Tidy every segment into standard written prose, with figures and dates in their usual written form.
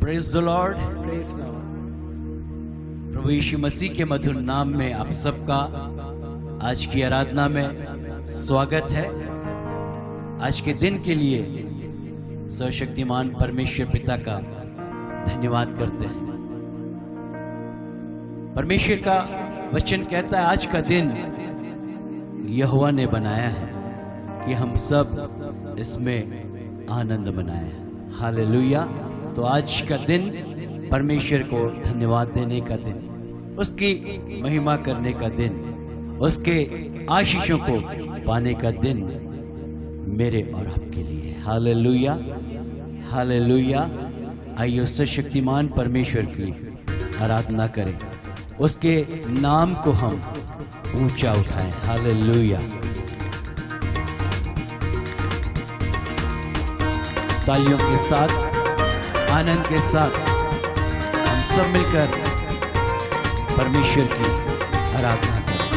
Praise the Lord. प्रभु यीशु मसीह के मधुर नाम में आप सबका आज की आराधना में स्वागत है। आज के दिन के लिए सर्वशक्तिमान परमेश्वर पिता का धन्यवाद करते हैं। परमेश्वर का वचन कहता है आज का दिन यहोवा ने बनाया है कि हम सब इसमें आनंद मनाएं। हालेलुया। तो आज का दिन परमेश्वर को धन्यवाद देने का दिन, उसकी महिमा करने का दिन, उसके आशीषों को पाने का दिन मेरे और आपके लिए। Hallelujah, hallelujah. आइए सर्वशक्तिमान परमेश्वर की आराधना करें, उसके नाम को हम ऊंचा उठाएं। हालेलुया। तालियों के साथ, आनंद के साथ हम सब मिलकर परमेश्वर की आराधना करें।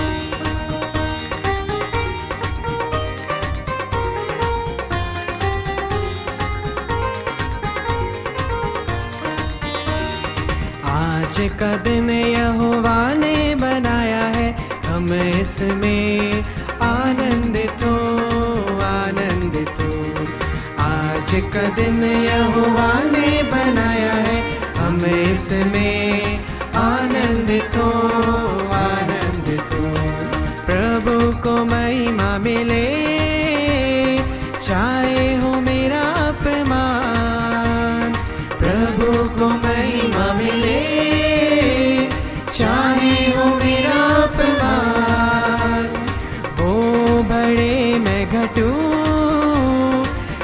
आज का दिन यहोवा ने बनाया है, हम इसमें आनंदित हो, आनंदित हो। आज का दिन यहोवा ने बनाया है, हम इसमें आनंदित हो, आनंदित हो। प्रभु को महिमा मिले, चाहे हो मेरा अपमान। प्रभु को महिमा मिले, चाहे हो मेरा अपमान। वो बड़े मैं घटूं,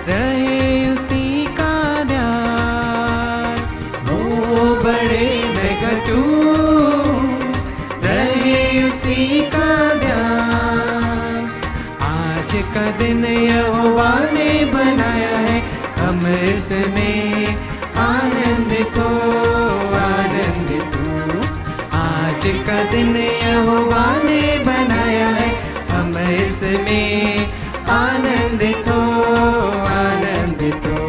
रहे उसी का ध्यान। वो बड़े मैं घटूं, रहे उसी का ध्यान। आज का दिन यहोवा ने बनाया है, हम इसमें आनंदित हो, आनंदित हो। आज का दिन यहोवा ने बनाया है, हम इसमें आनंदित हो, आनंदित हो।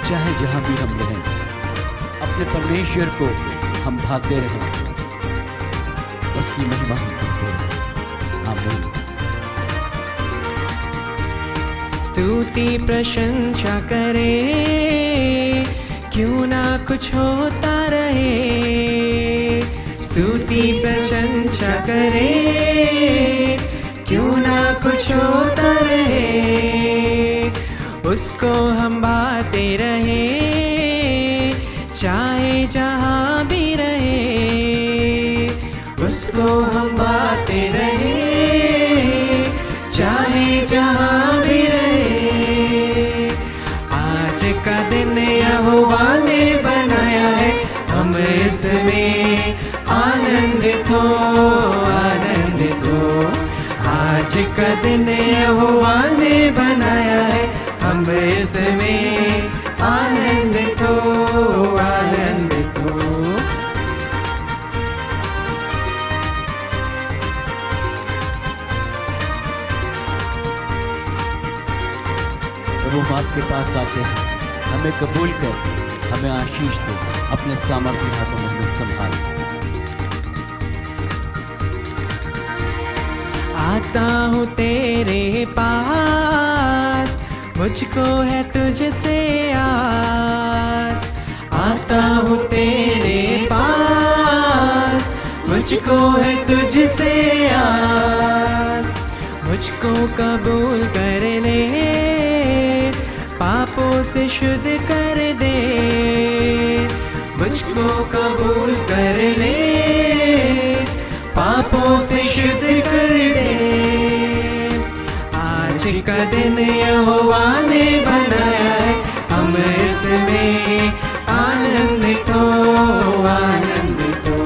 चाहे जहां भी हम रहें, अपने परमेश्वर को हम भागते रहें, उसकी महिमा हम करते रहें। आमीन। स्तुति प्रशंसा करे, क्यों ना कुछ होता रहे। स्तुति प्रशंसा करे, क्यों ना कुछ होता रहे। उसको हम बाते रहे, चाहे जहां भी रहे। उसको हम बाते रहे, चाहे जहां भी रहे। आज का दिन यहोवा ने बनाया है, हम इसमें आनंदित हो, आनंदित हो। आज का दिन यहोवा ने बनाया है, हम इसमें आनंदित हो, आनंदित हो। प्रभु हम आपके पास आते हैं, हमें कबूल कर, हमें आशीष दे, अपने सामर्थ्य हाथों में हमें संभाल। आता हूँ तेरे पास, मुझको है तुझसे आस। आता हूँ तेरे पास, मुझको है तुझसे आस। मुझको कबूल कर ले, पापों से शुद्ध कर दे। मुझको कबूल कर ले, पापों से शुद्ध कर दे। आज का दिन यहोवा ने बनाया है, हम इसमें आनंदित हो, आनंदित हो।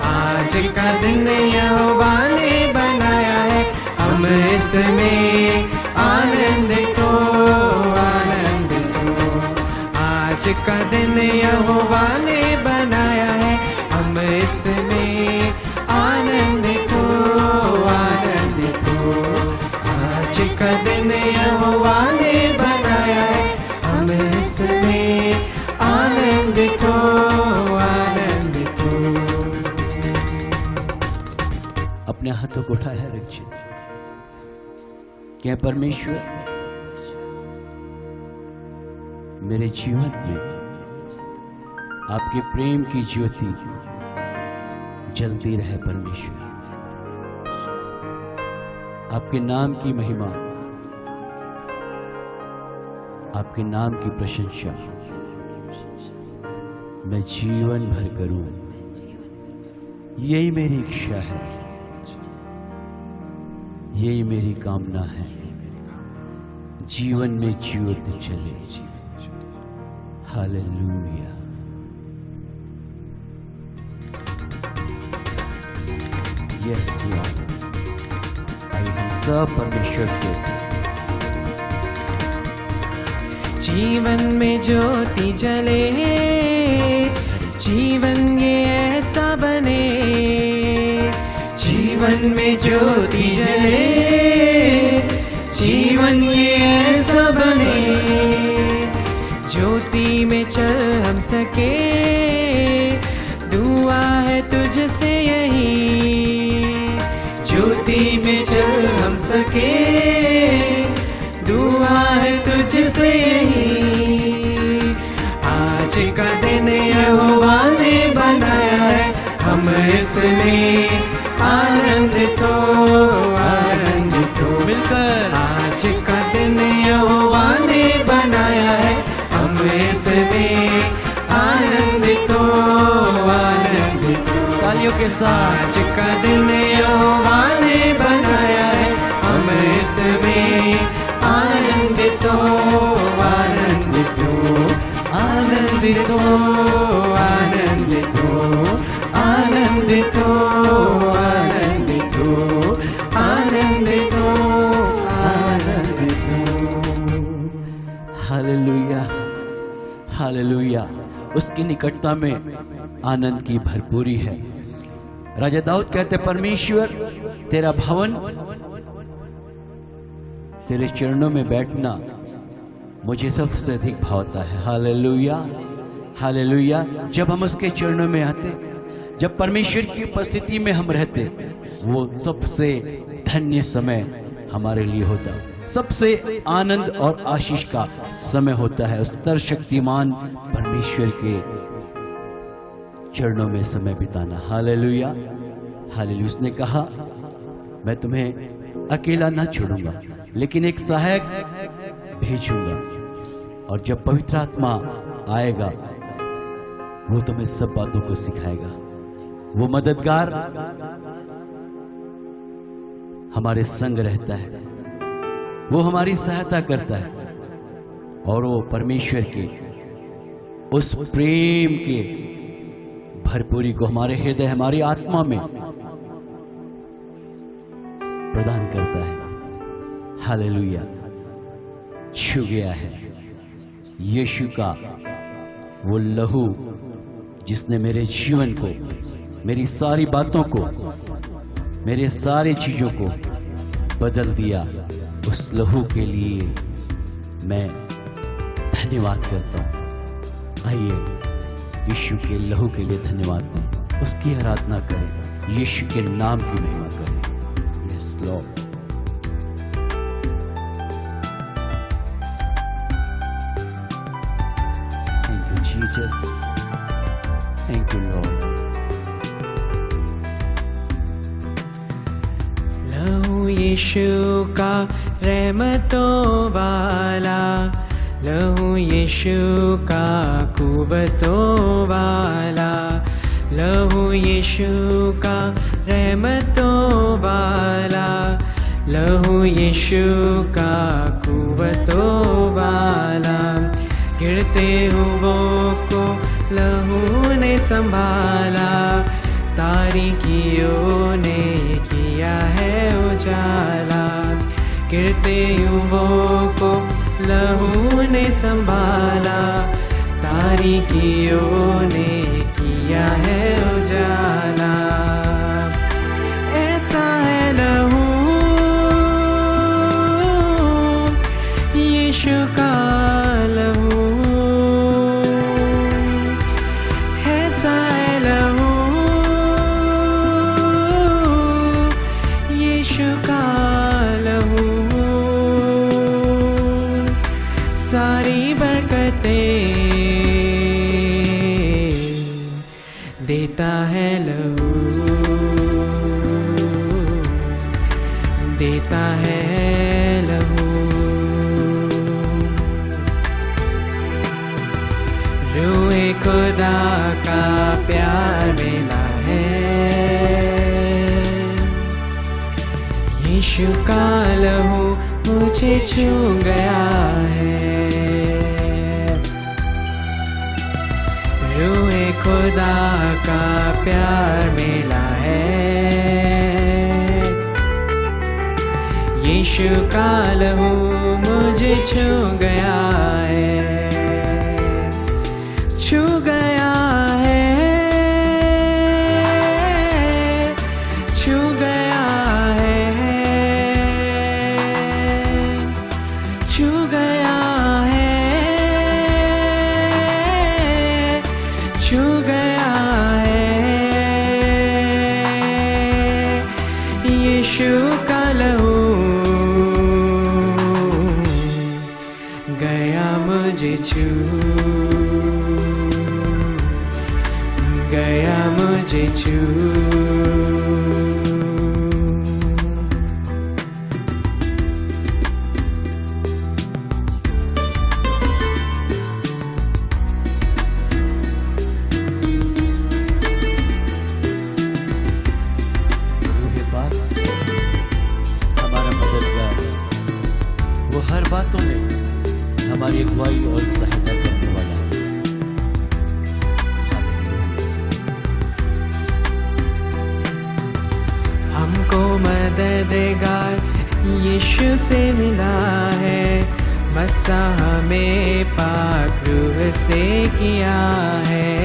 आज का दिन यहोवा ने बनाया है, हम इसमें आनंदित हो, आनंदित हो। आज का दिन यहोवा ने बनाया है, हम इसमें आनंदित हो, आनंदित हो। आज का दिन यहोवा ने बनाया अपने हाथों को उठाया रखिए। क्या परमेश्वर मेरे जीवन में आपके प्रेम की ज्योति जलती रहे। परमेश्वर आपके नाम की महिमा, आपके नाम की प्रशंसा मैं जीवन भर करूं, यही मेरी इच्छा है, यही मेरी कामना है। जीवन में ज्योति चले। हालेलुया। Yes Lord. आइए हम सब परमेश्वर से जीवन में ज्योति जले, जीवन ये ऐसा बने। जीवन में ज्योति जले, जीवन ये ऐसा बने। ज्योति में चल हम सके, दुआ है तुझसे यही। ज्योति में चल हम सके, दुआ है तुझसे यही। आज का दिन यहोवा ने बनाया है, हम इसमें आनंदित हो, आनंदित हो। मिलकर आज का दिन यहोवा ने बनाया है, हम इसमें आनंदित हो, आनंदित हो। तालियों के साथ आज का दिन यहोवा ने बनाया है, हम इसमें आनंदित हो, आनंदित हो, आनंदित हो, आनंदित हो, आनंदित हो, आनंदित हो, आनंदित हो, आनंदित हो। Hallelujah, hallelujah. उसकी निकटता में आनंद की भरपूरी है। राजा दाऊद कहते, परमेश्वर तेरा भवन, तेरे चरणों में बैठना मुझे सबसे अधिक भावता है। Hallelujah, hallelujah. जब हम उसके चरणों में आते, जब परमेश्वर की उपस्थिति में हम रहते, वो सबसे धन्य समय हमारे लिए होता, सबसे आनंद और आशीष का समय होता है। उस सर्वशक्तिमान परमेश्वर के चरणों में समय बिताना। Hallelujah, hallelujah. उसने कहा, मैं तुम्हें अकेला ना छोड़ूंगा, लेकिन एक सहायक भेजूंगा, और जब पवित्र आत्मा आएगा वो तुम्हें सब बातों को सिखाएगा। वो मददगार हमारे संग रहता है, वो हमारी सहायता करता है, और वो परमेश्वर के उस प्रेम के भरपूरी को हमारे हृदय, हमारी आत्मा में प्रदान करता है। हालेलुया। छू गया है यीशु का वो लहू, जिसने मेरे जीवन को, मेरी सारी बातों को, मेरे सारी चीजों को बदल दिया। उस लहू के लिए मैं धन्यवाद करता हूँ। आइए यीशु के लहू के लिए धन्यवाद करें, उसकी आराधना करें, यीशु के नाम की महिमा करें। Yes Lord. Thank you Jesus, thank you Lord. लहू यीशु का रहमतों वाला, लहू यीशु का कुव्वतों वाला, लहू यीशु का रहमतों वाला, लहू यीशु का कुव्वतों वाला। गिरते हुओं को लहू ने संभाला, तारीकियों ने किया है उजाला। गिरते हुओं को लहू ने संभाला, तारीकियों ने किया है उजाला। ऐसा है लहू यीशु का लहू, ऐसा है लहू देता है लहू, देता है लहू। रूहे खुदा का प्यार मिला है, यीशु का लहू मुझे छू गया है। रूहे खुदा का प्यार मिला है, यीशु का लहू मुझे छू गया है, छू गया है, छू गया है, छू गया है, छू गया है। यीशु का लहू गया मुझे छू, गया मुझे छू। हमारा मददगार, वो हर बातों में हमारी अगुवाई और सहायता करने वाला है। हमको मददगार यीशु से मिला है, मसा हमें पाक रूह से किया है।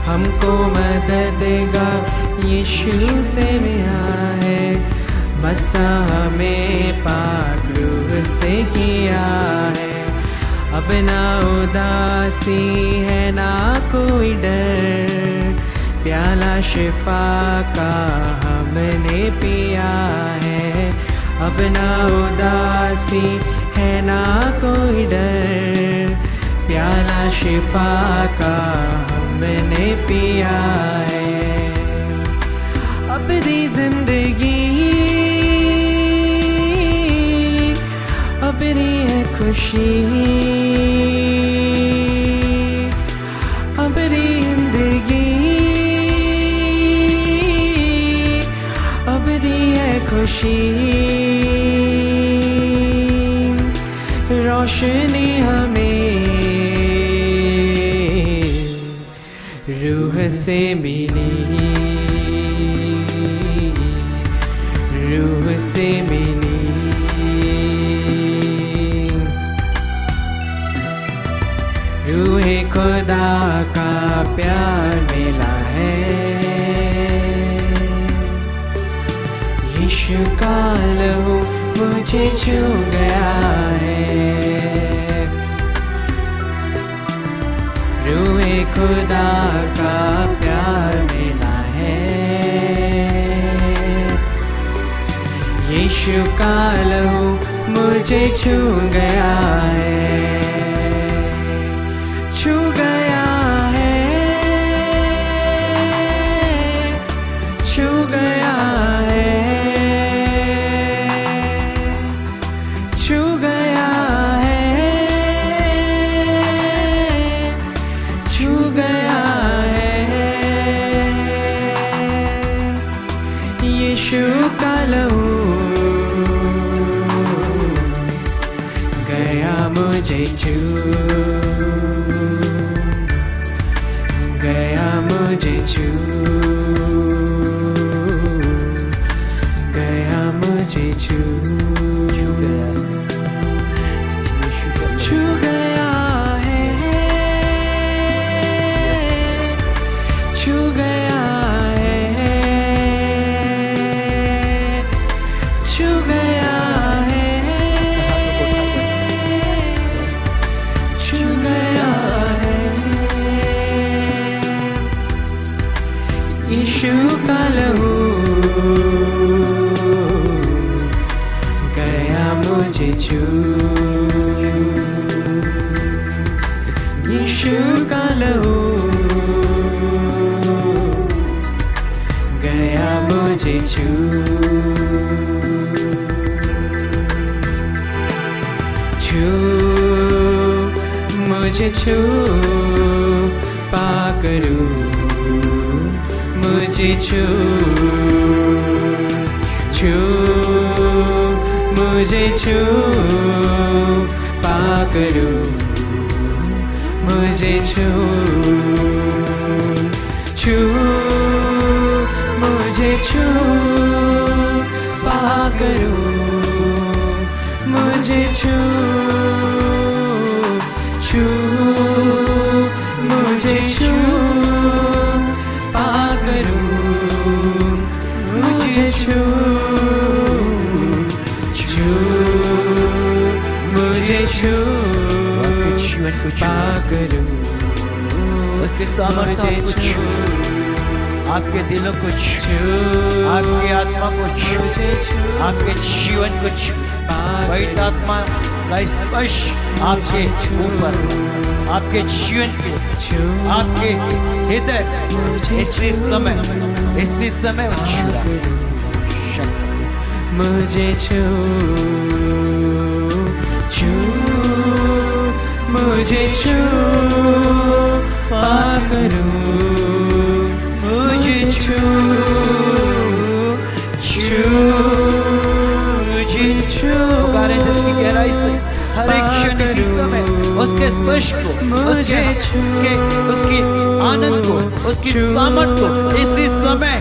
हमको मददगार यीशु से मिला है, मसा हमें पाक रूह से किया है। अब ना उदासी है ना कोई डर, प्याला शिफा का हमने पिया है। अब ना उदासी है ना कोई डर, प्याला शिफा का हमने पिया है। अब दी जिंदगी, अब दी है खुशी, अब दी जिंदगी, अब दी है खुशी। रोशनी हमें रूह से मिली, रूह से मिली। रूहे खुदा का प्यार मिला है, यीशु का लहू मुझे छू गया है। रूहे खुदा का प्यार मिला है, यीशु का लहू मुझे छू गया है, छू गया है, छू गया है, छू गया है, छू गया है। यीशु का लहू गया मुझे छू, गया मुझे छू, गया मुझे छू, छू गया है, छू गया है, छू गया है, छू गया है। यीशु का लहू गया मुझे छू, यीशु का लहू मुझे छू छू मुझे छू पाकरू मुझे छू छू मुझे छू पाकरू मुझे छू छू मुझे छू पाकरू मुझे छू छू मुझे छू पाकरू उसके सामर्थ्य को छू, आपके दिलों को छू, आपकी आत्मा को छू, आपके जीवन को छू। पवित्र आत्मा का स्पर्श आपके ऊपर, आपके जीवन पे, आपके हृदय इसी समय छू रहा है। मुझे छू छू मुझे छू पाकरू मुझे छू छू मुझे छू। पुकारे दिल की गहराई से हर एक क्षण इसी समय उसके स्पर्श को, उसकी आनंद को, उसकी सामर्थ को इसी समय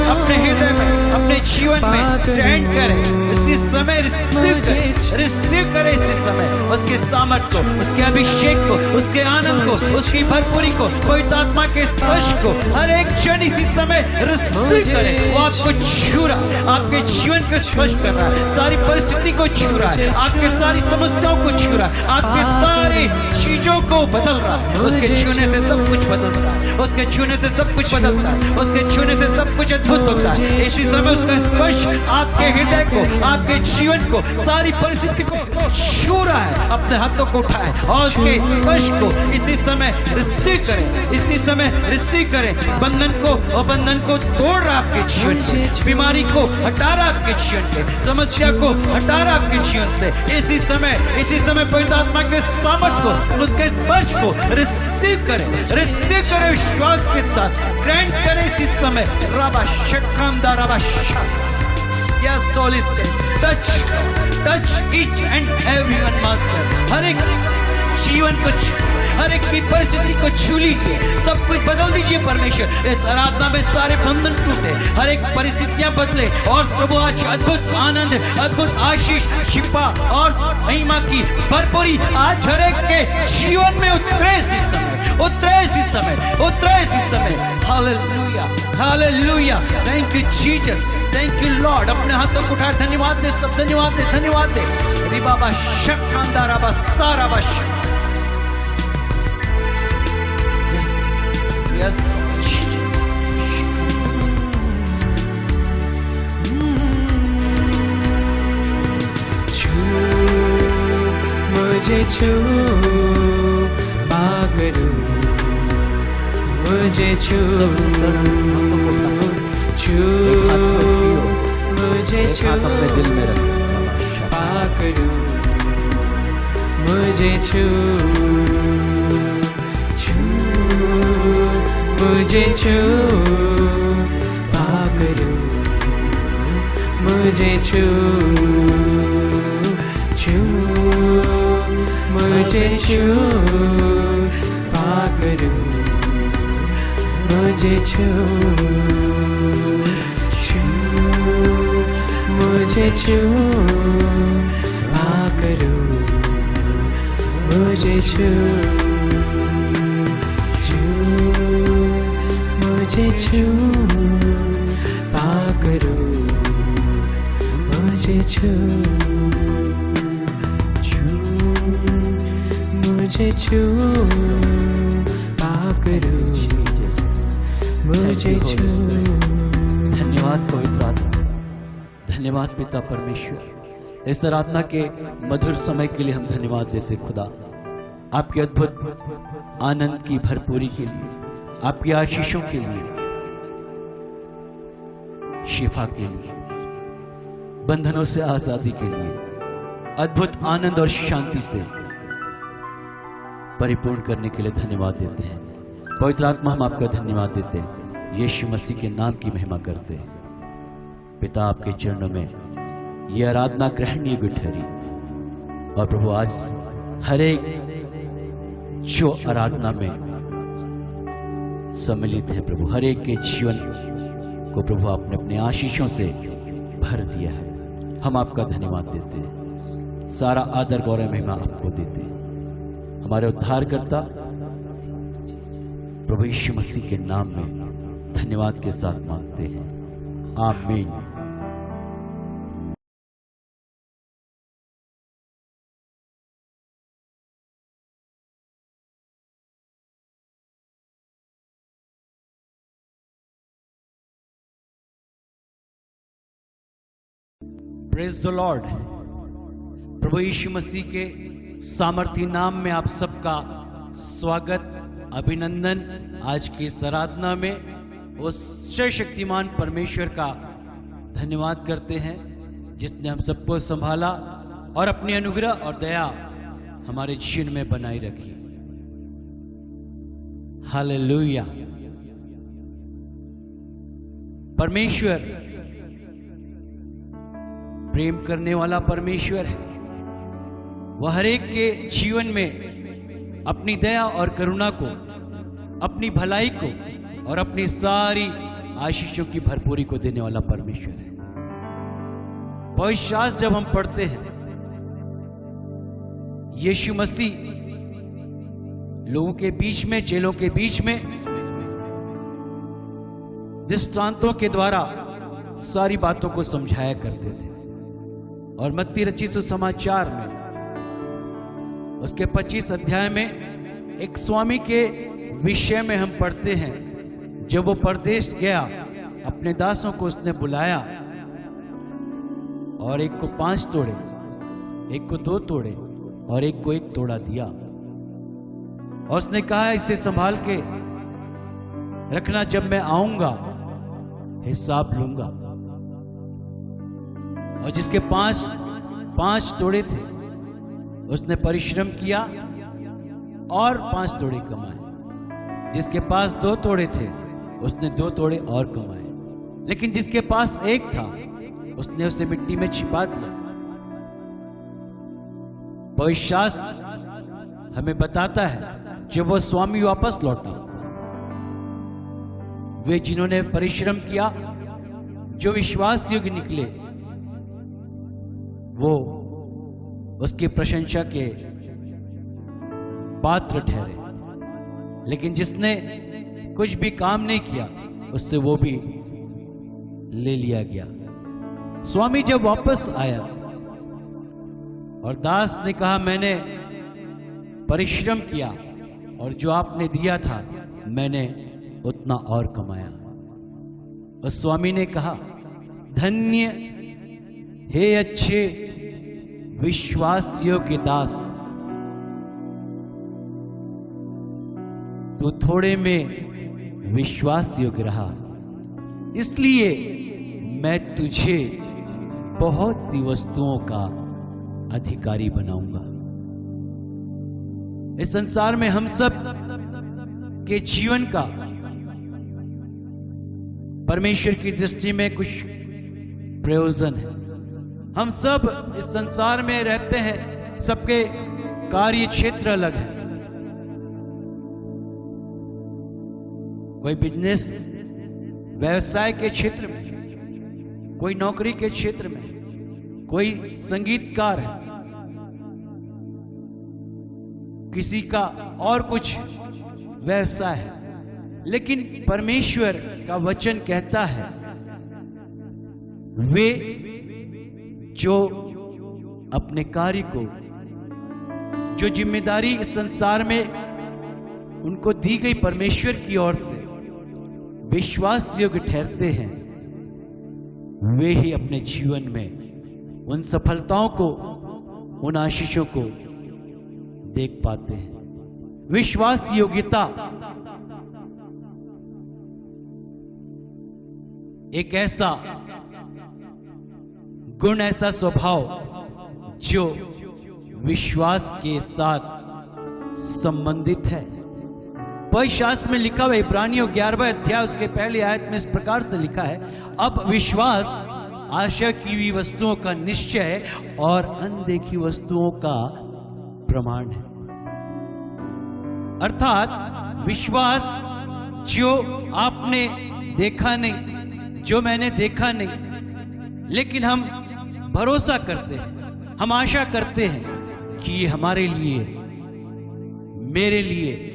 अपने हृदय में, अपने जीवन में ग्रहण करें। इसी समय रिसीव करें इसी समय उसके सामर्थ को, उसके अभिषेक को, उसके आनंद को, उसकी भरपूरी को, पवित्र आत्मा के स्पर्श को हर एक क्षण इसी समय रिसीव करें। वो आपको छू रहा, आपके जीवन को स्पर्श कर रहा है, सारी परिस्थिति को छू रहा है, आपके सारी समस्याओं को छू रहा है, आपके सारी चीजों को बदल रहा है। उसके छूने से सब कुछ बदलता है, उसके छूने से सब कुछ बदलता है, उसके छूने से सब कुछ अद्भुत होता है। इसी समय उसका स्पर्श आपके हृदय को, आपके जीवन को, सारी परिस्थिति को छू रहा है। अपने हाथों को उठाएं और उसके स्पर्श को इसी समय रिसीव करें, इसी समय रिसीव करें। बंधन को तोड़ रहा आपके जीवन से, बीमारी को हटा रहा आपके जीवन से, समस्या को हटा रहा आपके जीवन से। इसी समय पवित्र आत्मा के सामर्थ को, उसके स्पर्श को रिसीव करें विश्वास के साथ ग्रहण करें इसी समय। रबा शक्कांदा रबा yes Holy Spirit touch each and everyone master. हर एक जीवन को, हर एक की परिस्थिति को छू लीजिए, सब कुछ बदल दीजिए परमेश्वर। इस आराधना में सारे बंधन टूटे, हर एक परिस्थितियां बदले और प्रभु आज अद्भुत आनंद, अद्भुत आशीष, शिफा और महिमा की भरपूरी आज हर एक के जीवन में उतरे इसी समय। Hallelujah hallelujah. Thank you Jesus, thank you Lord. अपने हाथों को उठाए धन्यवाद दे, सब धन्यवाद दे। री बाबा शक्कांदा रबा सारा बश। Yes. छू मुझे छू पाकरू मुझे छू छू मुझे छू अपने दिल में रख पाकरू मुझे छू मुझे छू पाकरू मुझे छू छू मुझे छू पाकरू मुझे छू छू मुझे छू पाकरू मुझे छू मुझे छू पाकरू मुझे छू मुझे छू पाकरू मुझे छू। धन्यवाद पवित्र आत्मा, धन्यवाद पिता परमेश्वर। इस आराधना के मधुर समय के लिए हम धन्यवाद देते खुदा, आपके अद्भुत आनंद की भरपूरी के लिए, आपकी आशीषों के लिए, शिफा के लिए, बंधनों से आजादी के लिए, अद्भुत आनंद और शांति से परिपूर्ण करने के लिए धन्यवाद देते हैं। पवित्र आत्मा हम आपका धन्यवाद देते हैं। यीशु मसीह के नाम की महिमा करते हैं। पिता आपके चरणों में ये आराधना ग्रहणीय भी ठहरी। और प्रभु आज हर एक जो आराधना में सम्मिलित है प्रभु, हर एक के जीवन को प्रभु आपने अपने आशीषों से भर दिया है। हम आपका धन्यवाद देते हैं, सारा आदर गौरव महिमा आपको देते हैं। हमारे उद्धारकर्ता प्रभु यीशु मसीह के नाम में धन्यवाद के साथ मांगते हैं, आमीन। Praise the Lord. प्रभु यीशु मसीह के सामर्थी नाम में आप सबका स्वागत, अभिनंदन। आज की इस आराधना में उस सर्वशक्तिमान परमेश्वर का धन्यवाद करते हैं जिसने हम सबको संभाला और अपनी अनुग्रह और दया हमारे जीवन में बनाई रखी। हालेलुया। परमेश्वर प्रेम करने वाला परमेश्वर है। वह हर एक के जीवन में अपनी दया और करुणा को, अपनी भलाई को और अपनी सारी आशीषों की भरपूरी को देने वाला परमेश्वर है। पवित्र शास्त्र जब हम पढ़ते हैं, यीशु मसीह लोगों के बीच में, चेलों के बीच में दृष्टांतों के द्वारा सारी बातों को समझाया करते थे। और मत्ती रचित सुसमाचार में उसके 25 अध्याय में एक स्वामी के विषय में हम पढ़ते हैं। जब वो परदेश गया, अपने दासों को उसने बुलाया और एक को 5 तोड़े, एक को 2 तोड़े और एक को 1 तोड़ा दिया। और उसने कहा, इसे संभाल के रखना, जब मैं आऊंगा हिसाब लूंगा। और जिसके 5 तोड़े थे उसने परिश्रम किया और 5 तोड़े कमाए। जिसके पास 2 तोड़े थे उसने 2 तोड़े और कमाए। लेकिन जिसके पास 1 था उसने उसे मिट्टी में छिपा दिया। पवित्र शास्त्र हमें बताता है, जब वो स्वामी वापस लौटा, वे जिन्होंने परिश्रम किया, जो विश्वास योग्य निकले, वो उसकी प्रशंसा के पात्र ठहरे। लेकिन जिसने कुछ भी काम नहीं किया, उससे वो भी ले लिया गया। स्वामी जब वापस आया और दास ने कहा, मैंने परिश्रम किया और जो आपने दिया था मैंने उतना और कमाया। उस स्वामी ने कहा, धन्य हे अच्छे विश्वास योग्य दास, तू थोड़े में विश्वास योग्य रहा, इसलिए मैं तुझे बहुत सी वस्तुओं का अधिकारी बनाऊंगा। इस संसार में हम सब के जीवन का परमेश्वर की दृष्टि में कुछ प्रयोजन है। हम सब इस संसार में रहते हैं, सबके कार्य क्षेत्र अलग है। कोई बिजनेस व्यवसाय के क्षेत्र में, कोई नौकरी के क्षेत्र में, कोई संगीतकार है, किसी का और कुछ व्यवसाय है। लेकिन परमेश्वर का वचन कहता है, वे जो अपने कार्य को, जो जिम्मेदारी इस संसार में उनको दी गई परमेश्वर की ओर से विश्वास योग्य ठहरते हैं, वे ही अपने जीवन में उन सफलताओं को, उन आशीषों को देख पाते हैं। विश्वास योग्यता एक ऐसा गुण, ऐसा स्वभाव जो विश्वास के साथ संबंधित है। पवित्र शास्त्र में लिखा हुआ इब्रानियों 11वें अध्याय उसके पहली आयत में इस प्रकार से लिखा है, अब विश्वास आशा की हुई वस्तुओं का निश्चय है और अनदेखी वस्तुओं का प्रमाण है। अर्थात विश्वास जो आपने देखा नहीं, जो मैंने देखा नहीं, लेकिन हम भरोसा करते हैं, हम आशा करते हैं कि ये हमारे लिए, मेरे लिए,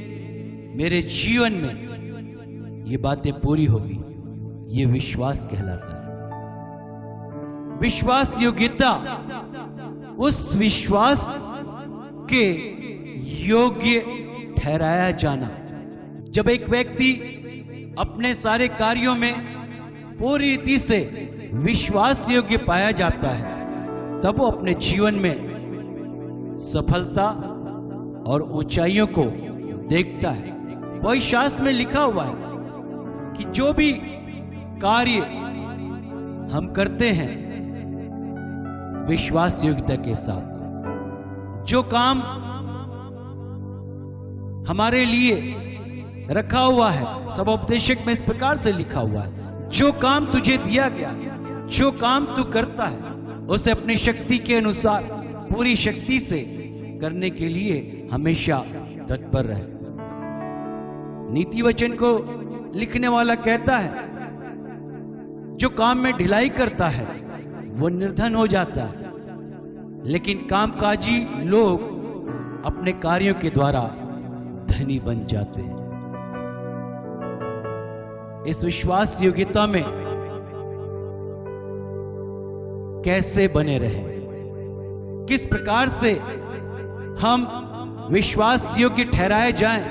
मेरे जीवन में ये बातें पूरी होगी। ये विश्वास कहलाता है। विश्वास योग्यता, उस विश्वास के योग्य ठहराया जाना। जब एक व्यक्ति अपने सारे कार्यों में पूरी रीति से विश्वास योग्य पाया जाता है, तब वो अपने जीवन में सफलता और ऊंचाइयों को देखता है। वही शास्त्र में लिखा हुआ है कि जो भी कार्य हम करते हैं विश्वास योग्यता के साथ, जो काम हमारे लिए रखा हुआ है, सब उपदेशक में इस प्रकार से लिखा हुआ है, जो काम तुझे दिया गया, जो काम तू करता है, उसे अपनी शक्ति के अनुसार पूरी शक्ति से करने के लिए हमेशा तत्पर रहे। नीति वचन को लिखने वाला कहता है, जो काम में ढिलाई करता है वो निर्धन हो जाता है, लेकिन कामकाजी लोग अपने कार्यों के द्वारा धनी बन जाते हैं। इस विश्वास योग्यता में कैसे बने रहे, किस प्रकार से हम विश्वास योग्य ठहराए जाएं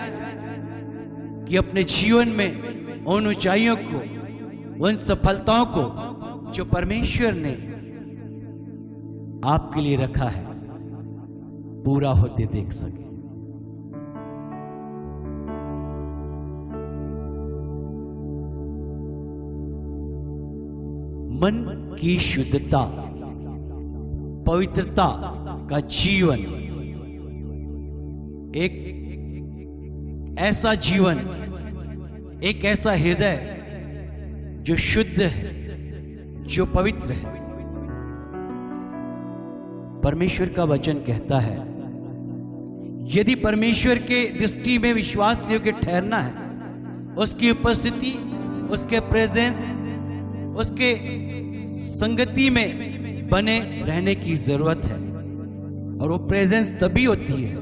कि अपने जीवन में उन ऊंचाइयों को, उन सफलताओं को जो परमेश्वर ने आपके लिए रखा है पूरा होते देख सके। मन की शुद्धता, पवित्रता का जीवन, एक ऐसा जीवन, एक ऐसा हृदय जो शुद्ध है, जो पवित्र है। परमेश्वर का वचन कहता है, यदि परमेश्वर के दृष्टि में विश्वास योग्य ठहरना है, उसकी उपस्थिति, उसके प्रेजेंस, उसके संगति में बने रहने की जरूरत है। और वो प्रेजेंस तभी होती है,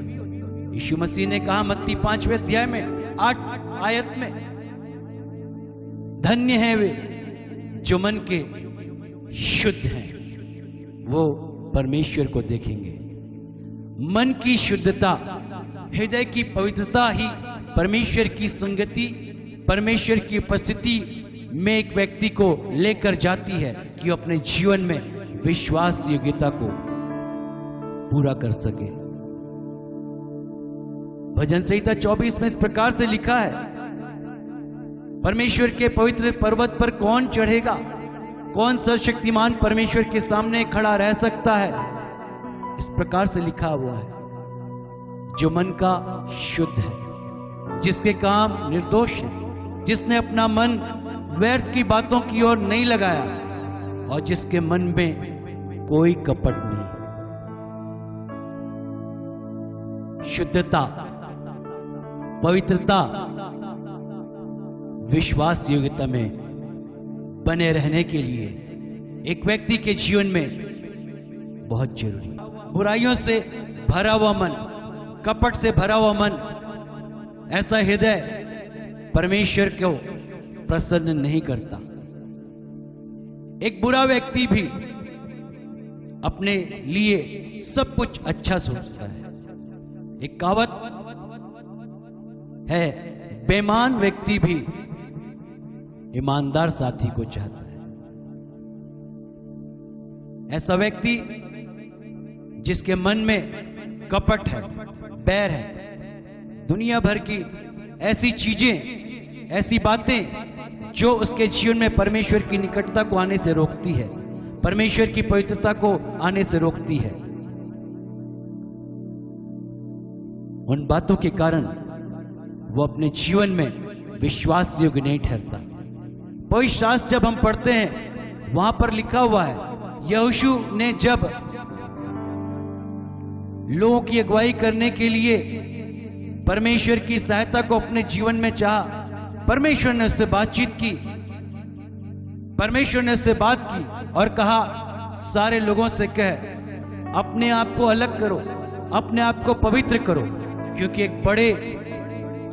यीशु मसीह ने कहा मत्ती 5वें अध्याय में 8 आयत में, धन्य है वे जो मन के शुद्ध हैं, वो परमेश्वर को देखेंगे। मन की शुद्धता, हृदय की पवित्रता ही परमेश्वर की संगति, परमेश्वर की उपस्थिति में एक व्यक्ति को लेकर जाती है कि वो अपने जीवन में विश्वास योग्यता को पूरा कर सके। भजन संहिता 24 में इस प्रकार से लिखा है, परमेश्वर के पवित्र पर्वत पर कौन चढ़ेगा, कौन सर्वशक्तिमान परमेश्वर के सामने खड़ा रह सकता है। इस प्रकार से लिखा हुआ है, जो मन का शुद्ध है, जिसके काम निर्दोष है, जिसने अपना मन व्यर्थ की बातों की ओर नहीं लगाया और जिसके मन में कोई कपट नहीं। शुद्धता, पवित्रता विश्वास योग्यता में बने रहने के लिए एक व्यक्ति के जीवन में बहुत जरूरी है। बुराइयों से भरा हुआ मन, कपट से भरा हुआ मन, ऐसा हृदय परमेश्वर को प्रसन्न नहीं करता। एक बुरा व्यक्ति भी अपने लिए सब कुछ अच्छा सोचता है। एक कहावत है, बेईमान व्यक्ति भी ईमानदार साथी को चाहता है। ऐसा व्यक्ति जिसके मन में कपट है, बैर है, दुनिया भर की ऐसी चीजें, ऐसी बातें जो उसके जीवन में परमेश्वर की निकटता को आने से रोकती है, परमेश्वर की पवित्रता को आने से रोकती है, उन बातों के कारण वो अपने जीवन में विश्वास योग्य नहीं ठहरता। पवित्र शास्त्र जब हम पढ़ते हैं वहां पर लिखा हुआ है, यहोशू ने जब लोगों की अगुवाई करने के लिए परमेश्वर की सहायता को अपने जीवन में चाहा, परमेश्वर ने उससे बातचीत की, परमेश्वर ने उससे बात की और कहा सारे लोगों से कह अपने आप को अलग करो, अपने आप को पवित्र करो, क्योंकि एक बड़े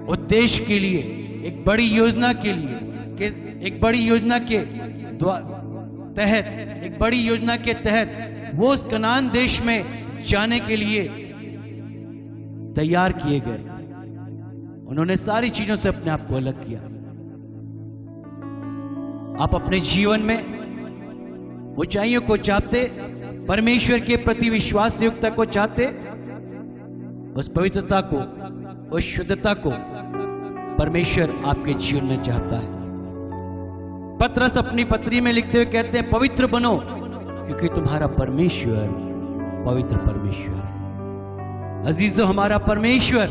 उद्देश्य के लिए, एक बड़ी योजना के लिए, एक बड़ी योजना के तहत, एक बड़ी योजना के तहत वो उस कनान देश में जाने के लिए तैयार किए गए। उन्होंने सारी चीजों से अपने आप को अलग किया। आप अपने जीवन में ऊंचाइयों को चाहते, परमेश्वर के प्रति विश्वास योग्यता को चाहते, उस पवित्रता को, उस शुद्धता को परमेश्वर आपके जीवन में चाहता है। पतरस अपनी पत्री में लिखते हुए कहते हैं, पवित्र बनो क्योंकि तुम्हारा परमेश्वर पवित्र परमेश्वर है। अजीजों, हमारा परमेश्वर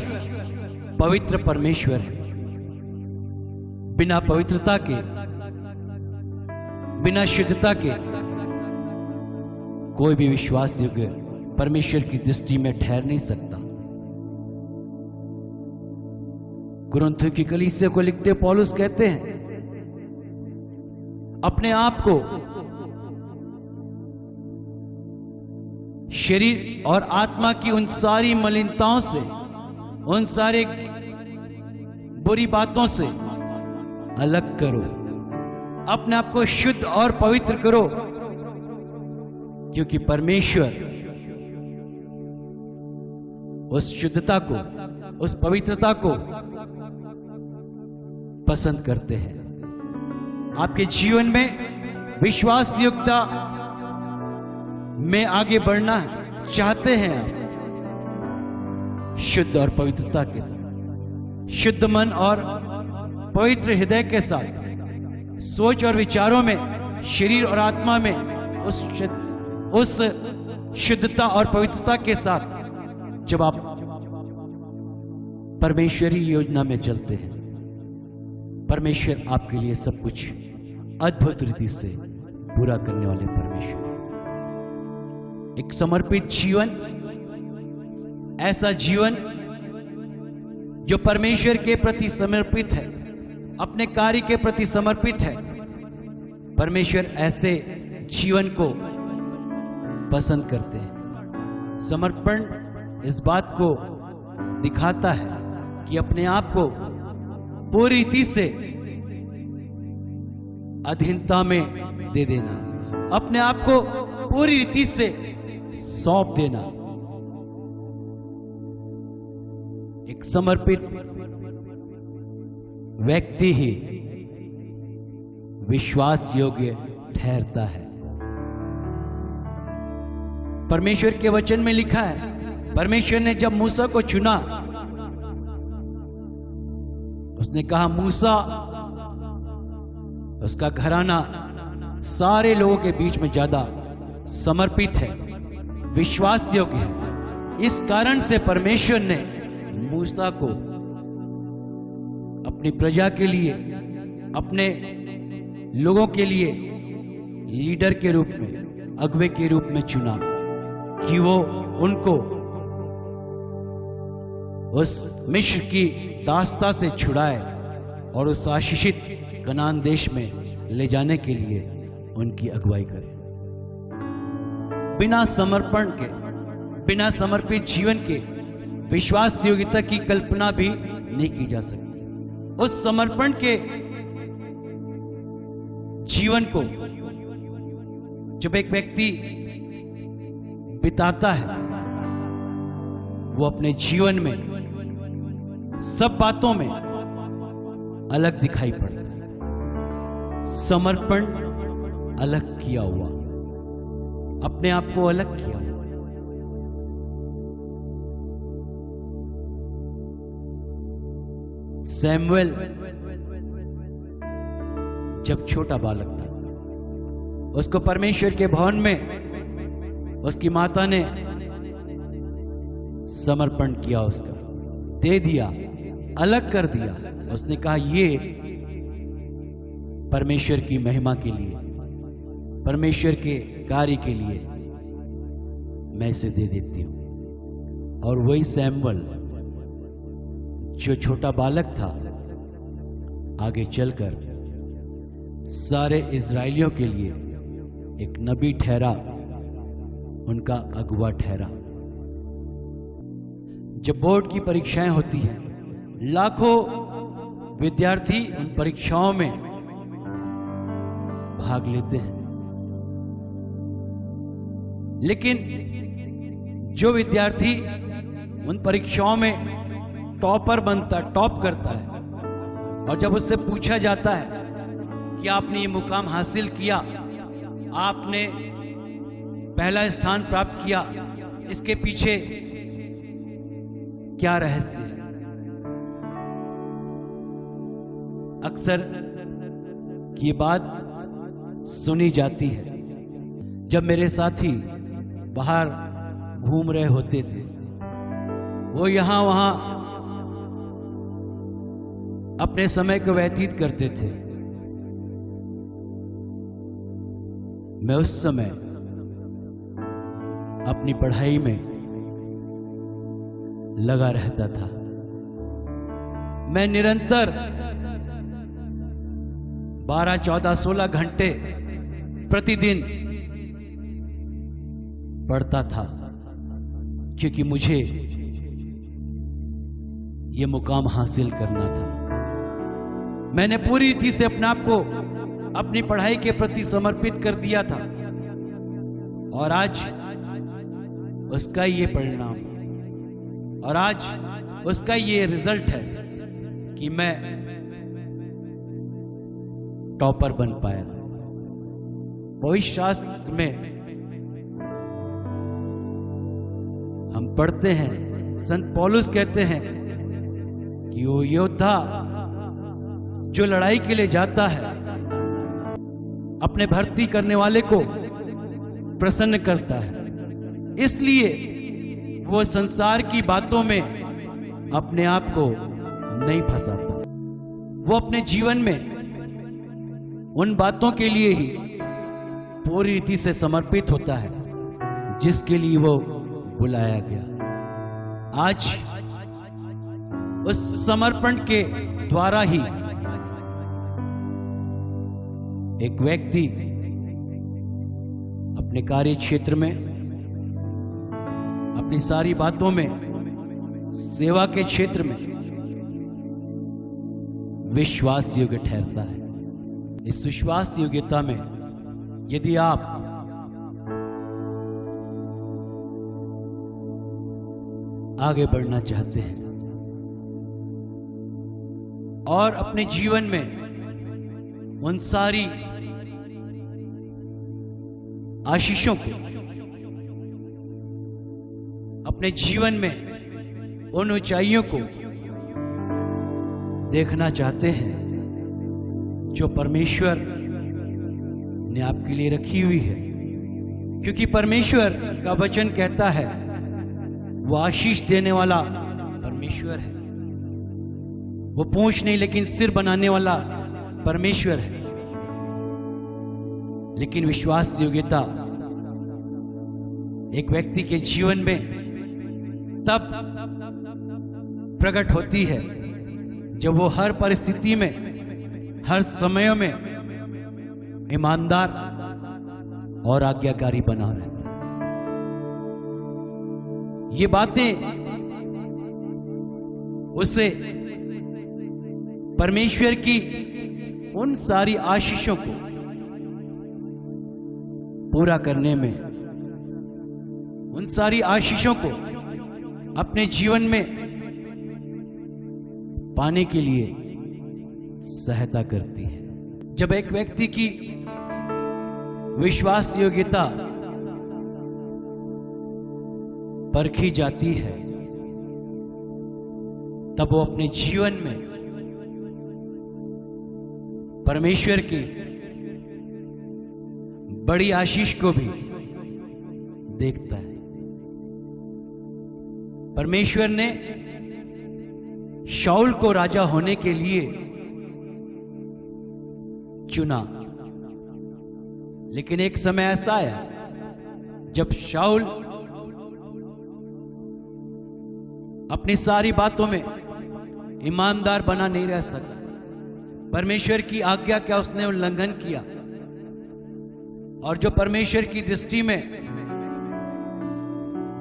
पवित्र परमेश्वर है। बिना पवित्रता के, बिना शुद्धता के कोई भी विश्वास योग्य परमेश्वर की दृष्टि में ठहर नहीं सकता। कुरिन्थियों की कलीसिया को लिखते पौलुस कहते हैं, अपने आप को शरीर और आत्मा की उन सारी मलिनताओं से, उन सारे बुरी बातों से अलग करो, अपने आप को शुद्ध और पवित्र करो, क्योंकि परमेश्वर उस शुद्धता को, उस पवित्रता को पसंद करते हैं। आपके जीवन में विश्वास योग्यता में आगे बढ़ना चाहते हैं आप, शुद्ध और पवित्रता के साथ, शुद्ध मन और पवित्र हृदय के साथ, सोच और विचारों में, शरीर और आत्मा में उस शुद्धता और पवित्रता के साथ जब आप परमेश्वरी योजना में चलते हैं, परमेश्वर आपके लिए सब कुछ अद्भुत रीति से पूरा करने वाले परमेश्वर। एक समर्पित जीवन, ऐसा जीवन जो परमेश्वर के प्रति समर्पित है, अपने कार्य के प्रति समर्पित है, परमेश्वर ऐसे जीवन को पसंद करते हैं। समर्पण इस बात को दिखाता है कि अपने आप को पूरी रीति से अधीनता में दे देना, अपने आप को पूरी रीति से सौंप देना। एक समर्पित व्यक्ति ही विश्वास योग्य ठहरता है। परमेश्वर के वचन में लिखा है, परमेश्वर ने जब मूसा को चुना, उसने कहा मूसा, उसका घराना सारे लोगों के बीच में ज्यादा समर्पित है, विश्वास योग्य है। इस कारण से परमेश्वर ने मूसा को अपनी प्रजा के लिए, अपने लोगों के लिए लीडर के रूप में, अगुवे के रूप में चुना कि वो उनको उस मिस्र की दास्ता से छुड़ाए और उस आशीषित कनान देश में ले जाने के लिए उनकी अगुवाई करे। बिना समर्पण के, बिना समर्पित जीवन के विश्वास योग्यता की कल्पना भी नहीं की जा सकती। उस समर्पण के जीवन को जब एक व्यक्ति बिताता है, वो अपने जीवन में सब बातों में अलग दिखाई पड़ता है। समर्पण अलग किया हुआ, अपने आप को अलग किया हुआ। सैमुएल जब छोटा बालक था, उसको परमेश्वर के भवन में उसकी माता ने समर्पण किया, उसका दे दिया अलग कर दिया। उसने कहा ये परमेश्वर की महिमा के लिए, परमेश्वर के कार्य के लिए मैं इसे दे देती हूं। और वही सैमुअल जो छोटा बालक था, आगे चलकर सारे इजरायलियों के लिए एक नबी ठहरा, उनका अगुवा ठहरा। जब बोर्ड की परीक्षाएं होती हैं, लाखों विद्यार्थी उन परीक्षाओं में भाग लेते हैं, लेकिन जो विद्यार्थी उन परीक्षाओं में टॉपर बनता, टॉप करता है, और जब उससे पूछा जाता है कि आपने ये मुकाम हासिल किया, आपने पहला स्थान प्राप्त किया, इसके पीछे क्या रहस्य है? अक्सर ये बात सुनी जाती है। जब मेरे साथी बाहर घूम रहे होते थे, वो यहां वहां अपने समय को व्यतीत करते थे, मैं उस समय अपनी पढ़ाई में लगा रहता था। मैं निरंतर 12, 14, 16 घंटे प्रतिदिन पढ़ता था, क्योंकि मुझे ये मुकाम हासिल करना था। मैंने पूरी रीति से अपने आप को अपनी पढ़ाई के प्रति समर्पित कर दिया था, और आज उसका ये परिणाम, और आज उसका ये रिजल्ट है कि मैं टॉपर बन पाया। भविष्य शास्त्र में हम पढ़ते हैं, संत पौलुस कहते हैं कि वो योद्धा जो लड़ाई के लिए जाता है, अपने भर्ती करने वाले को प्रसन्न करता है, इसलिए वो संसार की बातों में अपने आप को नहीं फंसाता। वो अपने जीवन में उन बातों के लिए ही पूरी रीति से समर्पित होता है जिसके लिए वो बुलाया गया। आज उस समर्पण के द्वारा ही एक व्यक्ति अपने कार्य क्षेत्र में, अपनी सारी बातों में, सेवा के क्षेत्र में विश्वास योग्य ठहरता है। इस विश्वास योग्यता में यदि आप आगे बढ़ना चाहते हैं और अपने जीवन में उन सारी आशीषों को, अपने जीवन में उन ऊंचाइयों को देखना चाहते हैं जो परमेश्वर ने आपके लिए रखी हुई है, क्योंकि परमेश्वर का वचन कहता है वो आशीष देने वाला परमेश्वर है। वो पूंछ नहीं लेकिन सिर बनाने वाला परमेश्वर है। लेकिन विश्वास योग्यता एक व्यक्ति के जीवन में तब प्रकट होती है जब वो हर परिस्थिति में, हर समय में ईमानदार और आज्ञाकारी बना रहता है। ये बातें उसे परमेश्वर की उन सारी आशीषों को पूरा करने में, उन सारी आशीषों को अपने जीवन में पाने के लिए सहायता करती है। जब एक व्यक्ति की विश्वास योग्यता परखी जाती है, तब वो अपने जीवन में परमेश्वर की बड़ी आशीष को भी देखता है। परमेश्वर ने शाऊल को राजा होने के लिए चुना। लेकिन एक समय ऐसा आया जब शाऊल अपनी सारी बातों में ईमानदार बना नहीं रह सका। परमेश्वर की आज्ञा का उसने उल्लंघन किया, और जो परमेश्वर की दृष्टि में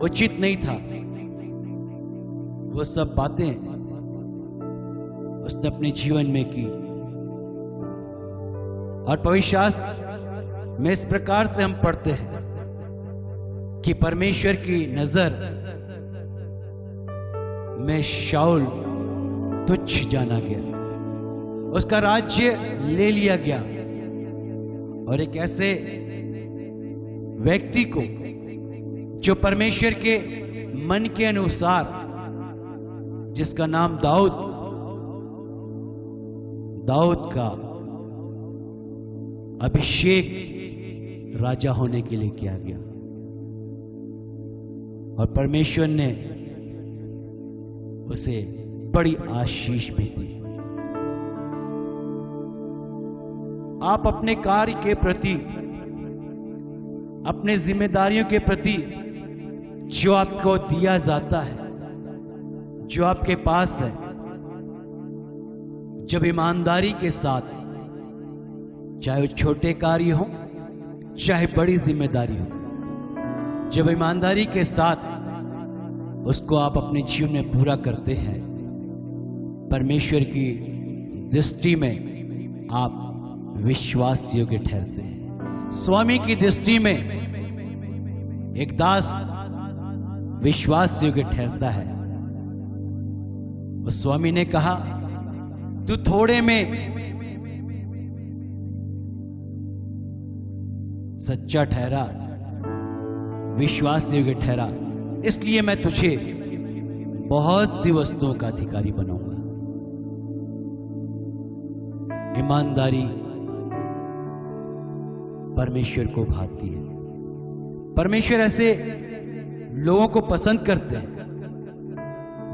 उचित नहीं था, वो सब बातें उसने अपने जीवन में की। और पवित्र शास्त्र में इस प्रकार से हम पढ़ते हैं कि परमेश्वर की नजर में शाऊल तुच्छ जाना गया, उसका राज्य ले लिया गया, और एक ऐसे व्यक्ति को जो परमेश्वर के मन के अनुसार, जिसका नाम दाऊद का अभिषेक राजा होने के लिए किया गया, और परमेश्वर ने उसे बड़ी आशीष भी दी। आप अपने कार्य के प्रति, अपने जिम्मेदारियों के प्रति जो आपको दिया जाता है, जो आपके पास है, जब ईमानदारी के साथ, चाहे वो छोटे कार्य हो चाहे बड़ी जिम्मेदारी हो, जब ईमानदारी के साथ उसको आप अपने जीवन में पूरा करते हैं, परमेश्वर की दृष्टि में आप विश्वास योग्य ठहरते हैं। स्वामी की दृष्टि में एक दास विश्वास योग्य ठहरता है। उस स्वामी ने कहा, तू थोड़े में सच्चा ठहरा, विश्वास योग्य ठहरा, इसलिए मैं तुझे बहुत सी वस्तुओं का अधिकारी बनाऊंगा। ईमानदारी परमेश्वर को भाती है। परमेश्वर ऐसे लोगों को पसंद करते हैं।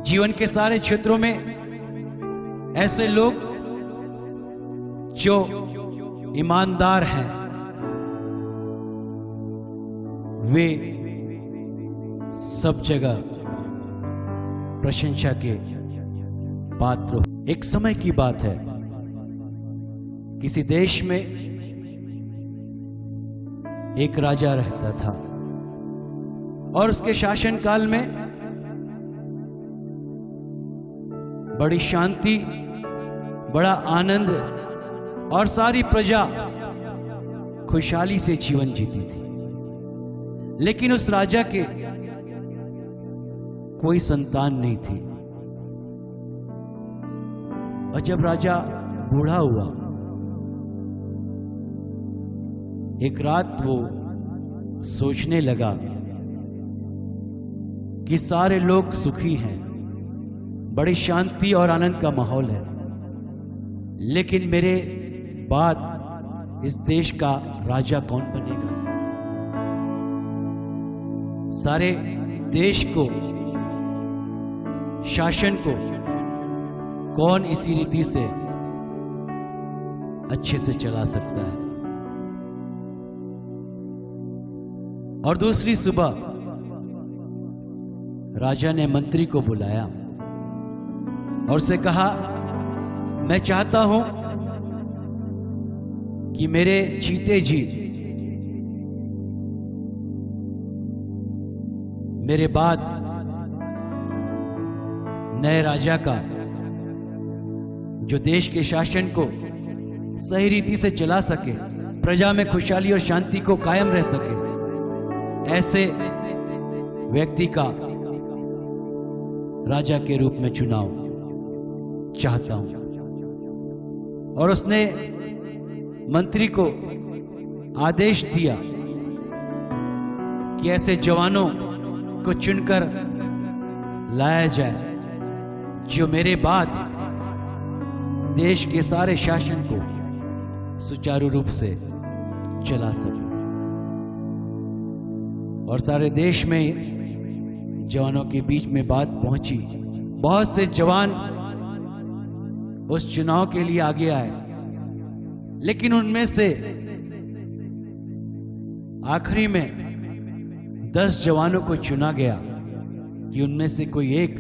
जीवन के सारे क्षेत्रों में ऐसे लोग जो ईमानदार हैं, वे सब जगह प्रशंसा के पात्र। एक समय की बात है, किसी देश में एक राजा रहता था, और उसके शासन काल में बड़ी शांति, बड़ा आनंद, और सारी प्रजा खुशहाली से जीवन जीती थी। लेकिन उस राजा के कोई संतान नहीं थी, और जब राजा बूढ़ा हुआ, एक रात वो सोचने लगा कि सारे लोग सुखी हैं, बड़ी शांति और आनंद का माहौल है, लेकिन मेरे बाद इस देश का राजा कौन बनेगा? सारे देश को, शासन को कौन इसी रीति से अच्छे से चला सकता है? और दूसरी सुबह राजा ने मंत्री को बुलाया और उसे कहा, मैं चाहता हूं कि मेरे जीते जी मेरे बाद नए राजा का, जो देश के शासन को सही रीति से चला सके, प्रजा में खुशहाली और शांति को कायम रह सके, ऐसे व्यक्ति का राजा के रूप में चुनाव चाहता हूं। और उसने मंत्री को आदेश दिया कि ऐसे जवानों को चुनकर लाया जाए जो मेरे बाद देश के सारे शासन को सुचारू रूप से चला सके। और सारे देश में जवानों के बीच में बात पहुंची। बहुत से जवान उस चुनाव के लिए आगे आए, लेकिन उनमें से आखिरी में 10 जवानों को चुना गया कि उनमें से कोई एक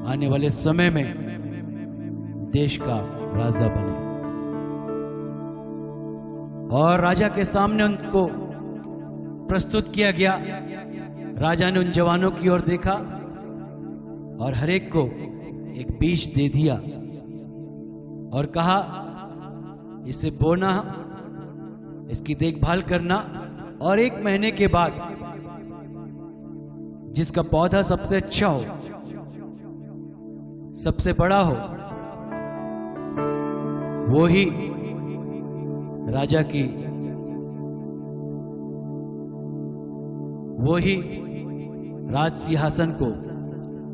आने वाले समय में देश का राजा बने। और राजा के सामने उनको प्रस्तुत किया गया। राजा ने उन जवानों की ओर देखा और हर एक को एक बीज दे दिया और कहा, इसे बोना, इसकी देखभाल करना, और 1 महीने के बाद जिसका पौधा सबसे अच्छा हो, सबसे बड़ा हो, वो ही राजा की, वो ही राज सिंहासन को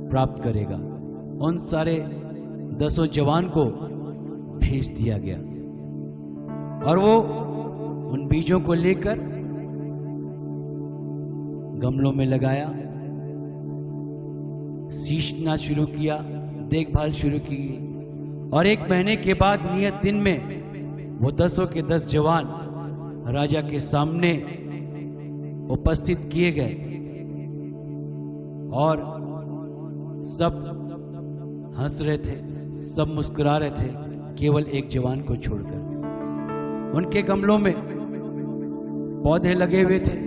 प्राप्त करेगा। उन सारे 10 जवान को भेज दिया गया और वो उन बीजों को लेकर गमलों में लगाया, सींचना शुरू किया, देखभाल शुरू की, और 1 महीने के बाद नियत दिन में वो 10 के 10 जवान राजा के सामने उपस्थित किए गए और सब हंस रहे थे, सब मुस्कुरा रहे थे, केवल 1 जवान को छोड़कर। उनके गमलों में पौधे लगे हुए थे,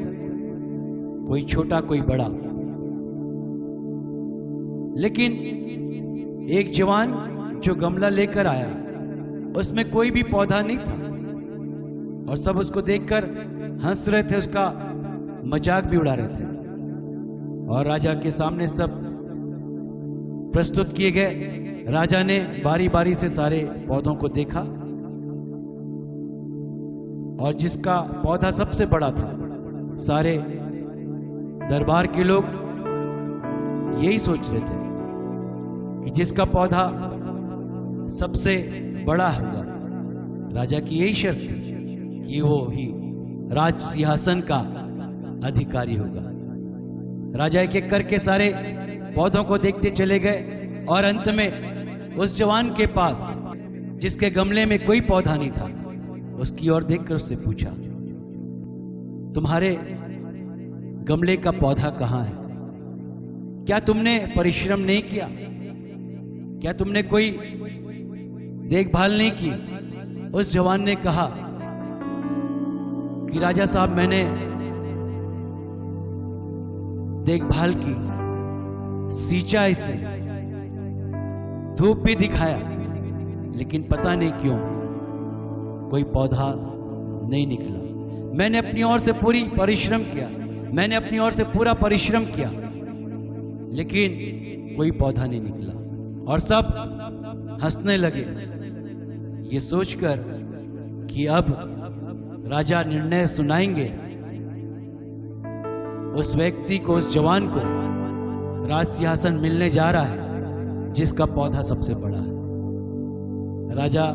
कोई छोटा कोई बड़ा, लेकिन 1 जवान जो गमला लेकर आया उसमें कोई भी पौधा नहीं था और सब उसको देखकर हंस रहे थे, उसका मजाक भी उड़ा रहे थे। और राजा के सामने सब प्रस्तुत किए गए। राजा ने बारी बारी से सारे पौधों को देखा और जिसका पौधा सबसे बड़ा था, सारे दरबार के लोग यही सोच रहे थे कि जिसका पौधा सबसे बड़ा होगा, राजा की यही शर्त थी कि वो ही राज सिंहासन का अधिकारी होगा। राजा एक एक करके सारे पौधों को देखते चले गए और अंत में उस जवान के पास जिसके गमले में कोई पौधा नहीं था, उसकी ओर देखकर उससे पूछा, तुम्हारे गमले का पौधा कहाँ है? क्या तुमने परिश्रम नहीं किया? क्या तुमने कोई देखभाल नहीं की? उस जवान ने कहा कि राजा साहब, मैंने देखभाल की, सींचा इसे, धूप भी दिखाया, लेकिन पता नहीं क्यों कोई पौधा नहीं निकला। मैंने अपनी ओर से पूरी परिश्रम किया, मैंने अपनी ओर से पूरा परिश्रम किया, लेकिन कोई पौधा नहीं निकला। और सब हंसने लगे, ये सोचकर कि अब राजा निर्णय सुनाएंगे, उस व्यक्ति को, उस जवान को राज सिंहासन मिलने जा रहा है जिसका पौधा सबसे बड़ा है। राजा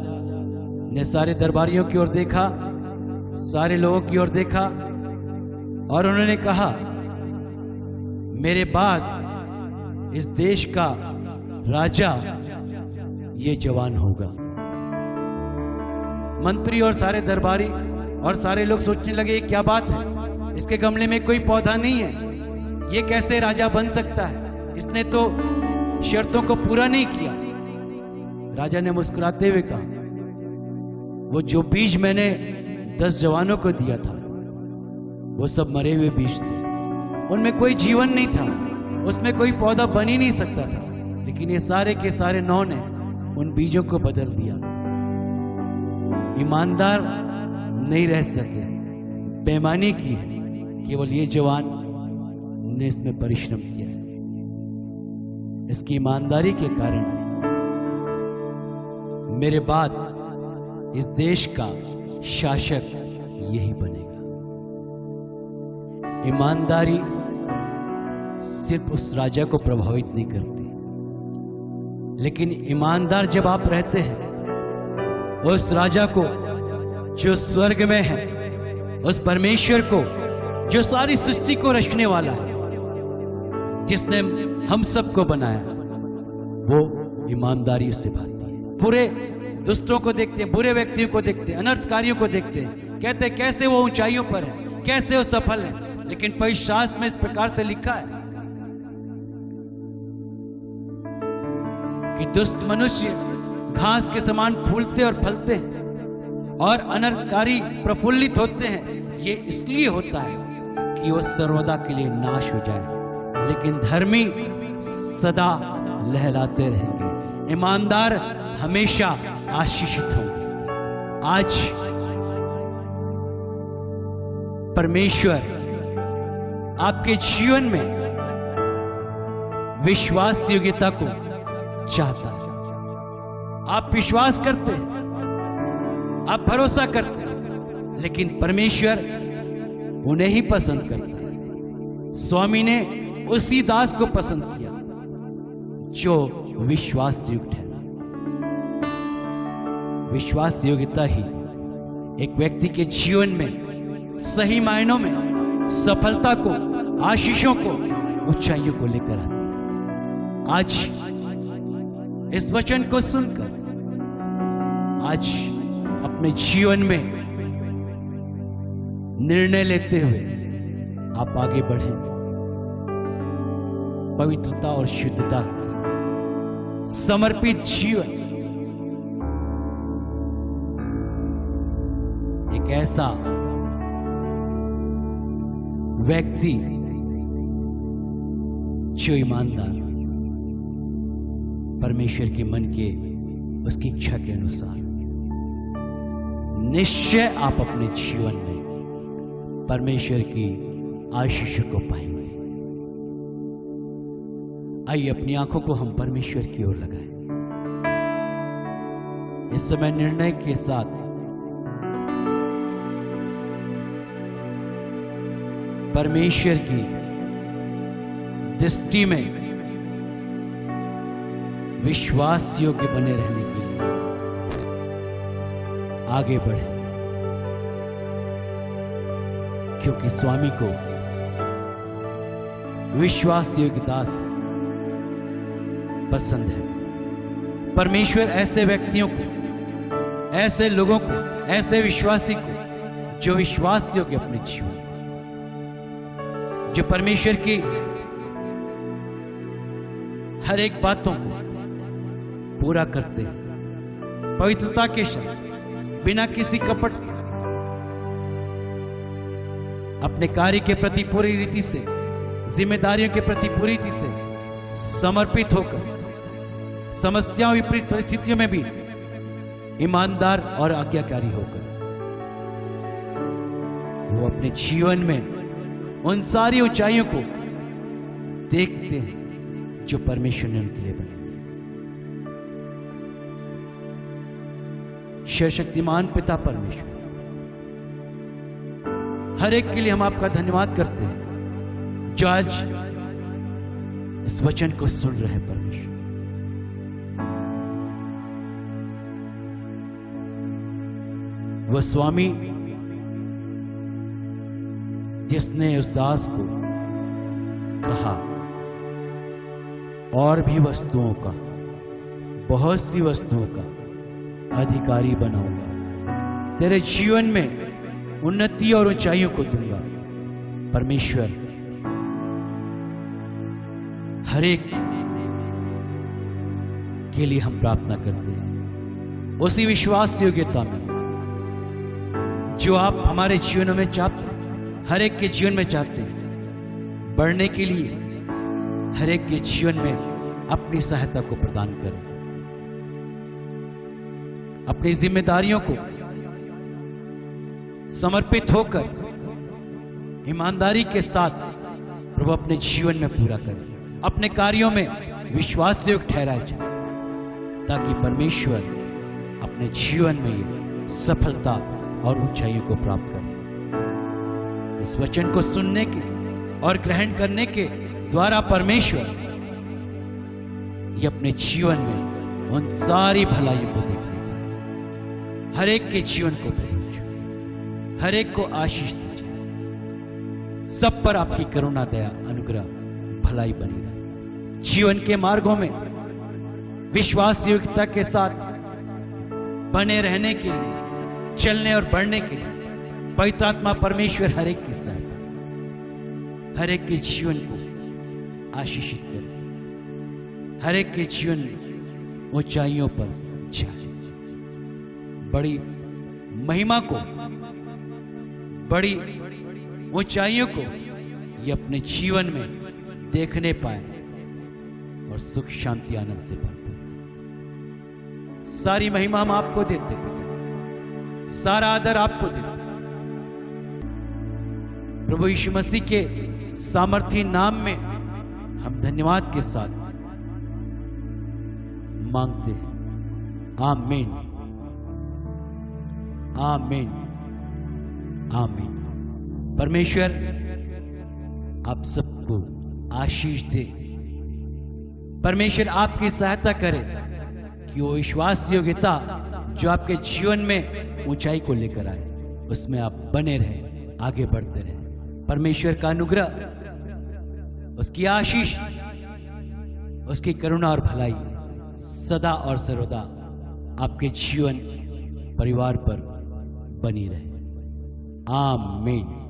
ने सारे दरबारियों की ओर देखा, सारे लोगों की ओर देखा और उन्होंने कहा, मेरे बाद इस देश का राजा ये जवान होगा। मंत्री और सारे दरबारी और सारे लोग सोचने लगे, क्या बात है, इसके गमले में कोई पौधा नहीं है, ये कैसे राजा बन सकता है? इसने तो शर्तों को पूरा नहीं किया। राजा ने मुस्कुराते हुए कहा, वो जो बीज मैंने 10 जवानों को दिया था, वो सब मरे हुए बीज थे, उनमें कोई जीवन नहीं था, उसमें कोई पौधा बन ही नहीं सकता था। लेकिन ये सारे के सारे 9 ने उन बीजों को बदल दिया। ईमानदार नहीं रह सके, बेईमानी की है, केवल ये जवान ने इसमें परिश्रम किया है। इसकी ईमानदारी के कारण मेरे बाद इस देश का शासक यही बनेगा। ईमानदारी सिर्फ उस राजा को प्रभावित नहीं करती, लेकिन ईमानदार जब आप रहते हैं, उस राजा को जो स्वर्ग में है, उस परमेश्वर को जो सारी सृष्टि को रचने वाला है, जिसने हम सबको बनाया, वो ईमानदारी उससे भाती है। बुरे दुष्टों को देखते हैं, बुरे व्यक्तियों को देखते हैं, अनर्थकारियों को देखते हैं, कहते हैं कैसे वो ऊंचाइयों पर है, कैसे वो सफल है। लेकिन पवित्र शास्त्र में इस प्रकार से लिखा है कि दुष्ट मनुष्य घास के समान फूलते और फलते हैं और अनर्थकारी प्रफुल्लित होते हैं। ये इसलिए होता है कि वो सर्वदा के लिए नाश हो जाए, लेकिन धर्मी सदा लहराते रहेंगे। ईमानदार हमेशा आशीषित होंगे। आज परमेश्वर आपके जीवन में विश्वास योग्यता को चाहता है। आप विश्वास करते हैं, आप भरोसा करते हैं, लेकिन परमेश्वर उन्हें ही पसंद करता है। स्वामी ने उसी दास को पसंद किया जो विश्वास योग्य ठहरा। विश्वास योग्यता ही एक व्यक्ति के जीवन में सही मायनों में सफलता को, आशीषों को, ऊंचाइयों को लेकर आती है। आज इस वचन को सुनकर आज अपने जीवन में निर्णय लेते हुए आप आगे बढ़ें, पवित्रता और शुद्धता के साथ समर्पित जीवन। एक ऐसा व्यक्ति जो ईमानदार, परमेश्वर के मन के, उसकी इच्छा के अनुसार, निश्चय आप अपने जीवन में परमेश्वर की आशीष को पाएंगे। आइए अपनी आंखों को हम परमेश्वर की ओर लगाएं। इस समय निर्णय के साथ परमेश्वर की दृष्टि में विश्वास योग्य बने रहने के लिए आगे बढ़े, क्योंकि स्वामी को विश्वास योग्य दास पसंद है। परमेश्वर ऐसे व्यक्तियों को, ऐसे लोगों को, ऐसे विश्वासी को जो विश्वास योग्य अपने जीवन, जो परमेश्वर की हर एक बातों को पूरा करते हैं पवित्रता के साथ, बिना किसी कपट के, अपने कार्य के प्रति पूरी रीति से, जिम्मेदारियों के प्रति पूरी रीति से समर्पित होकर, समस्याओं, विपरीत परिस्थितियों में भी ईमानदार और आज्ञाकारी होकर वो अपने जीवन में उन सारी ऊंचाइयों को देखते हैं जो परमेश्वर ने उनके लिए बनाई। सर्वशक्तिमान पिता परमेश्वर, हर एक के लिए हम आपका धन्यवाद करते हैं जो आज इस वचन को सुन रहे हैं। परमेश्वर, वह स्वामी जिसने उस दास को कहा और भी वस्तुओं का, बहुत सी वस्तुओं का अधिकारी बनाऊंगा, तेरे जीवन में उन्नति और ऊंचाइयों को दूंगा। परमेश्वर, हर एक के लिए हम प्रार्थना करते हैं उसी विश्वास योग्यता में जो आप हमारे जीवनों में चाहते हैं, हर एक के जीवन में चाहते हैं, बढ़ने के लिए हर एक के जीवन में अपनी सहायता को प्रदान करें। अपनी जिम्मेदारियों को समर्पित होकर ईमानदारी के साथ प्रभु अपने जीवन में पूरा करें। अपने कार्यों में विश्वास योग्य ठहराया जाए, ताकि परमेश्वर अपने जीवन में ये सफलता और ऊंचाइयों को प्राप्त करें। इस वचन को सुनने के और ग्रहण करने के द्वारा परमेश्वर ये अपने जीवन में उन सारी भलाइयों को देखने का, हर एक के जीवन को प्रभु, हर एक को आशीष दीजिए। सब पर आपकी करुणा, दया, अनुग्रह, भलाई बनी रहे। जीवन के मार्गों में विश्वास योग्यता के साथ बने रहने के लिए, चलने और बढ़ने के लिए पवित्र आत्मा परमेश्वर हर एक की सहायता, हर एक के जीवन को आशीषित करे, हर एक के जीवन ऊंचाइयों पर जाए, बड़ी महिमा को, बड़ी ऊंचाइयों को ये अपने जीवन में देखने पाए और सुख शांति आनंद से भरते। सारी महिमा हम आपको देते, सारा आदर आपको देते। प्रभु यीशु मसीह के सामर्थी नाम में हम धन्यवाद के साथ मांगते हैं। आमीन, आमीन, आमीन। परमेश्वर आप सबको आशीष दे। परमेश्वर आपकी सहायता करे कि वो विश्वास योग्यता जो आपके जीवन में ऊंचाई को लेकर आए, उसमें आप बने रहें, आगे बढ़ते रहें। परमेश्वर का अनुग्रह, उसकी आशीष, उसकी करुणा और भलाई सदा और सर्वदा आपके जीवन परिवार पर बनी रहे। आमीन।